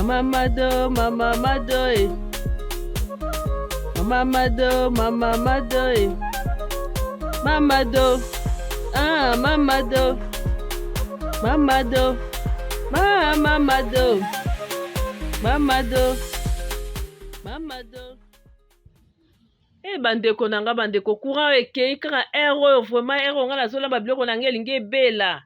Mama Mado, Mama Mado, Mama Mado, Mama Mado, Mama Do, ah, Mama Do, Mama Do, Mama Do, Mama Do, Mama Do. Bandeko nanga bandeko courant ekei kaka ero vraiment ero nga nazolamba biloko na ngai elingi ebela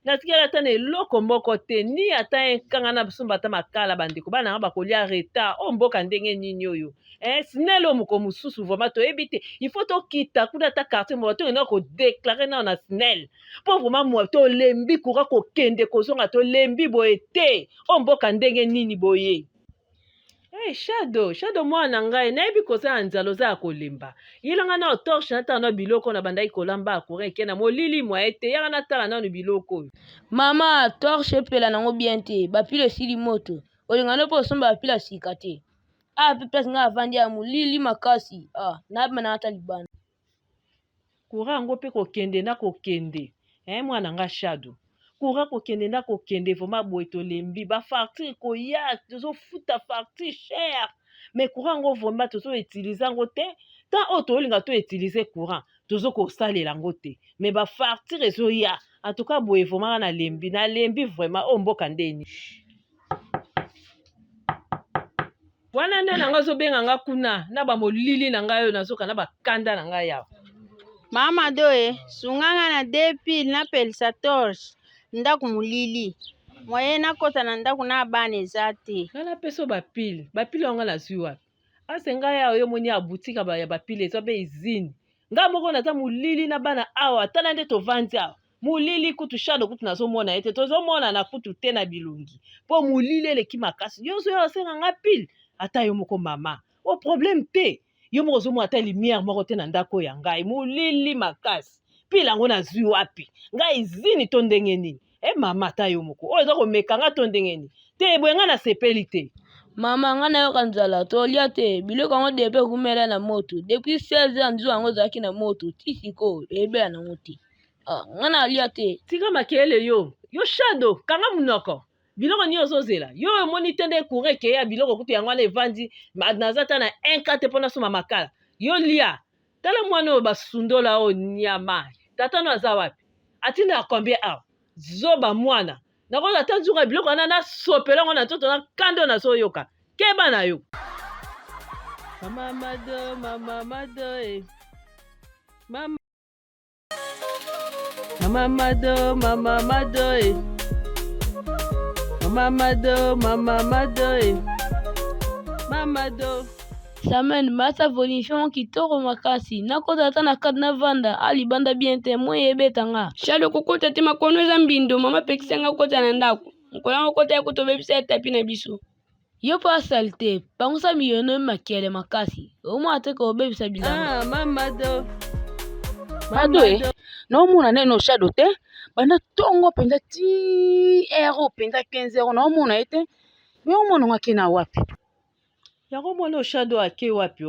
natikala ata na eloko moko te ni ata ekanga na bisumba ata makala bandeko bana nga bakolia retard o mboka ndenge nini oyo SNEL o moko mosusu vraiment toyebi te il faut tokita kuna ata quartier moko toyena kodeklare nao na SNEL mpo vraiment mo tolembi courant kokende kozonga tolembi boye te o mboka ndenge nini boye. Shadow mwana ngai nayebi kosala nzalo za ya kolemba yilanga na torche natala na biloko na bandaki kolamba akura eke na molili mwa ete yaka natala nanu biloko oyo. Mama torche epela nango bien te bapile esili moto olingana mpo osomba bapile sika te pe place ngai avandi ya molili makasi nayeba na ata libanda kura yango mpe kokende na kokende mwana nga Shadow kura kokende na kokende vraiment boye tolembi bafartire koya tozofuta fartire cher mais courant yango vraiment tozoutilize yango te tant oyo toyolinga toutilize courant tozokosalela yango te mais bafartire ezoya en tout cas boye vraiment nalembi vraiment oyo mboka ndeni wana nde nanga azobenga nga kuna na bamolili na ngai oyo nazoka na bakanda na ngai yawa. Mama doye sunganga na depil na pelisa torche ndako molili moye nakota na ndako na bana eza te ngana peso bapile yango nazwi wapi ase ngai awa yo moni ya butika ya bapile eza mpe izini ngai moko naza molili na bana awa tala nde tovandi awa molili kutu Shadow kutu nazomona ete tozomona na kutu te na bilongi mpo molili eleki makasi nyonso yo asenga nga pile ata yo moko mama o problème te yo moko ozomona ata lumière moko te na ndako ya ngai molili makasi pile yango nazwi wapi ngai izini to ndenge nini mama ata yo moko oyo eza komeka nga to ndenge nini te boye nga nasepeli te. Mama nga nayoka nzala tolia te biloko yango depe kumela na moto depuis 16 ans nzwa yango ezalaki na moto ti sikoyo ebela nango te nga nalia te tika makele yo Shadow kanga munoko biloko nini ozozela yo omoni te nde courant ekeya biloko kutu yango wana evandi naza ta na 1 te mpo nasoma makala yo lia tala mwana oyo basundola oyo nyama tata no aza wapi atinda combien awa zoba mwana nakoza ata nzunga biloko wana nasopela ngo na nzoto na kando nazoyoka keba na yo. Mama Mado, Mama Mado, Mama Mado, Mama Mado, Mama Mado, Mama Mado, Mama Do. Samen masa volition kitoko makasi nakota ata na kade na vanda alibanda bien te moye ebetanga Shadow kokota te makono eza mbindo mama pekisanga kota na ndako nkolanga kota ya kotobebisa etapi na biso yo mpo asali te pangusa miyono makele makasi omona te kobebisa bilanga. Mama Do Mado naomona neno Shadow te banda ntongo mpenza ti ero mpenza 15 euro naomona ye te me omona ngo akena wapi yango mwana oyo Shadow ake wapi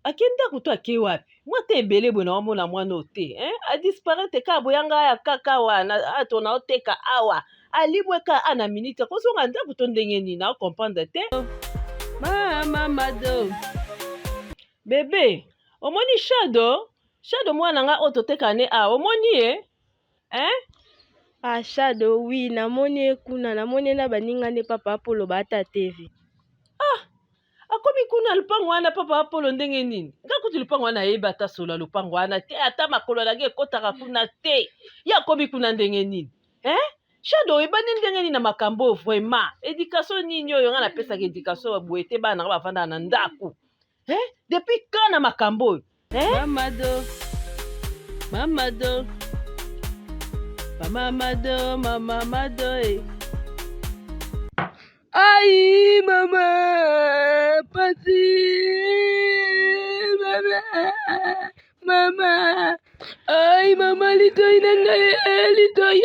ake ndako to ake wapi mwa te ebele boye naomona mwana oyo te adisparate kaka boyanga aya kaka awa atona oteka awa alibweka ana minute kozonga ndako to ndenge nini akomprendre te. Mama Mado bebe omoni Shadow mwana nga oyo toteka ne awa omoni ye Shadow wi namoni kuna namoni na baninga nde papa Apolo bata TV akomi kuna lupango wana papa Apolo ndenge nini nga kutu lupango wana yeba ata solo lupango wana te ata makolo nage ekotaka kuna te ya akomi kuna ndenge nini Shadow ebani ndenge nini na makambo vraiment éducation nini oyo nga napesaka éducation boye te bana nga bavandaka na ndako depuis kana makambo oyo Mama Do Mama Do Mama Mado, Mama Mado, Aïe mama pasi mama aïe mama litoi nanga litoi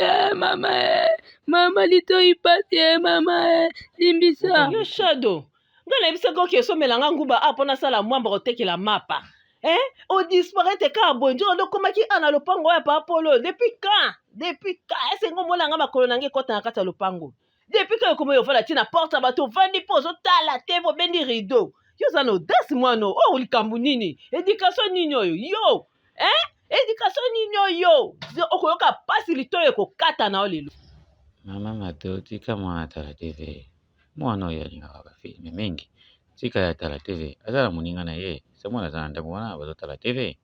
mama litoi pasi mama limbisa yo Shadow nga nayebisaka oki esomelanga nguba mpo nasala mwamba kotekela mapa odisparaître kaka boye nzoko nde okomaki na lopango oyo pa Apolo depuis quand esengo omonanga makolo nange ekota na kati ya lopango depuis que comme yo fala tina porte bato vandi po zo tala tevo bendi rideau yo za no das mwana o likambu nini éducation nini oyo yo éducation nini oyo okoyoka pasi litoyo kokata na olelo Mama Mado tika mwana tala TV mwana oyo alingaka bafilme mingi tika ya tala TV azala moninga na ye se mwana aza na ndako wana bazotala TV.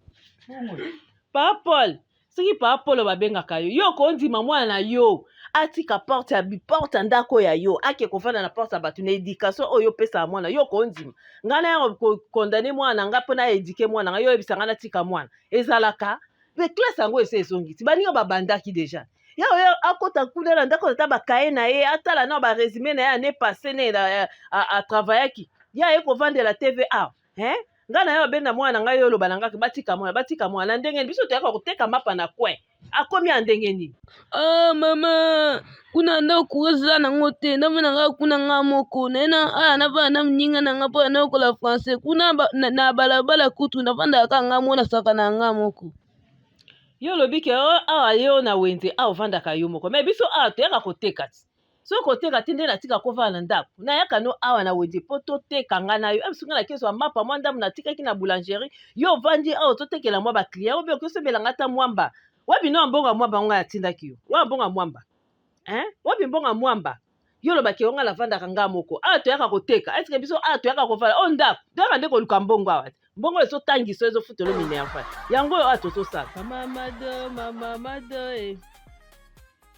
Papa Paul soki Papa Paul babengaka yo kondima mwana na yo atika porte ya biporte ndako ya yo ake kofanda na porte ya bato na éducation oyo pesa mwana yo kondima ngana ya kondane mwana nga mpona éduquer mwana nga yo ebisa ngana tika mwana ezalaka mais classe yango ese ezongisi baninga babandaki déjà ya akota kuna na ndako ta bakaye na ye atala na ba résumé na ye année passée ne a travaillaki ya ye kovandela TVA ngana yo benda mwana ngai yo loba nangaki batika mwana ndenge biso toyaka koteka mapa na kwe akomi ya ndenge nini mama kuna ndako eza nango te ndambe nanga kuna nga moko naena aya navanda na mninga nanga mpo naokola français kuna na balabala kutu navandaka nga mona saka na nga moko yo lobi ke awa yo na wenze awa ovandaka yo moko me biso awa toyaka koteka ti soki koteka ti nde natika kovanda na ndako nayaka no awa na wenze mpo toteka nga na yo ebisunga na keso ya mapa mwa ndamu natikaki na boulangerie yo ovandi awa totekela mwa baclient oyo obi okosembelanga ata mwamba wabino ya mbongo ya mwamba ngo atindaki yo wa mbongo ya mwamba wabi mbongo ya mwamba yo lobaki yo nga lavandaka nga moko awa toyaka koteka eske biso awa toyaka kovanda o ndako toyaka nde koluka mbongo awa mbongo ezotangisa ezofutela minerva yango oyo awa tozosala mama Mado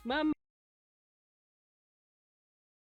mama